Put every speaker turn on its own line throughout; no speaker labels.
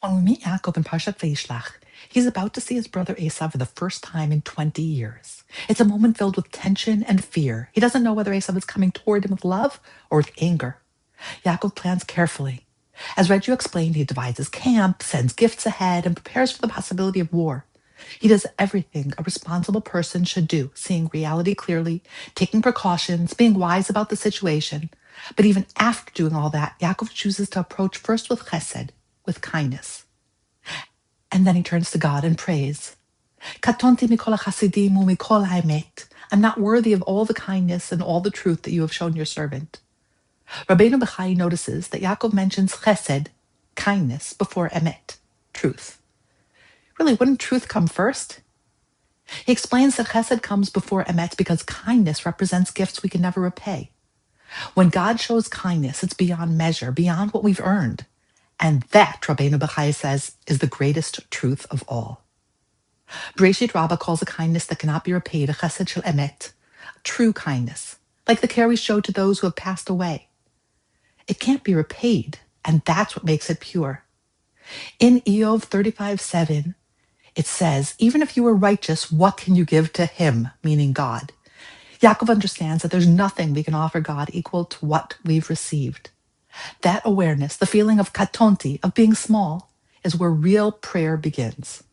When we meet Yaakov in Parshat Vayishlach, he's about to see his brother Esau for the first time in 20 years. It's a moment filled with tension and fear. He doesn't know whether Esau is coming toward him with love or with anger. Yaakov plans carefully. As Reggie explained, he divides his camp, sends gifts ahead, and prepares for the possibility of war. He does everything a responsible person should do, seeing reality clearly, taking precautions, being wise about the situation. But even after doing all that, Yaakov chooses to approach first with chesed, with kindness. And then he turns to God and prays. Katonti mikol hasidim umikol haemet. I'm not worthy of all the kindness and all the truth that you have shown your servant. Rabbeinu Bechai notices that Yaakov mentions chesed, kindness, before emet, truth. Really, wouldn't truth come first? He explains that chesed comes before emet because kindness represents gifts we can never repay. When God shows kindness, it's beyond measure, beyond what we've earned. And that, Rabbeinu Bechai says, is the greatest truth of all. Bereshit Rabbah calls a kindness that cannot be repaid a chesed shel emet, true kindness, like the care we show to those who have passed away. It can't be repaid, and that's what makes it pure. In Eov 35:7, it says, even if you were righteous, what can you give to him, meaning God? Yaakov understands that there's nothing we can offer God equal to what we've received. That awareness, the feeling of katonti, of being small, is where real prayer begins.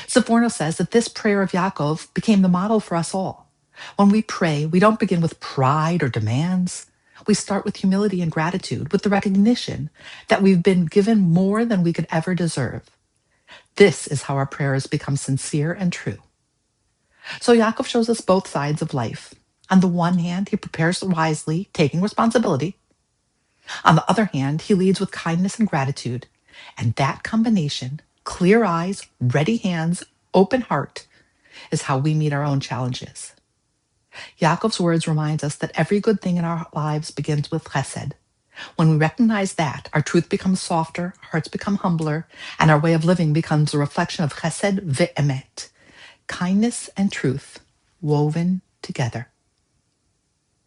Seforno says that this prayer of Yaakov became the model for us all. When we pray, we don't begin with pride or demands. We start with humility and gratitude, with the recognition that we've been given more than we could ever deserve. This is how our prayers become sincere and true. So Yaakov shows us both sides of life. On the one hand, he prepares wisely, taking responsibility. On the other hand, he leads with kindness and gratitude. And that combination, clear eyes, ready hands, open heart, is how we meet our own challenges. Yaakov's words remind us that every good thing in our lives begins with chesed. When we recognize that, our truth becomes softer, hearts become humbler, and our way of living becomes a reflection of chesed ve'emet, kindness and truth woven together.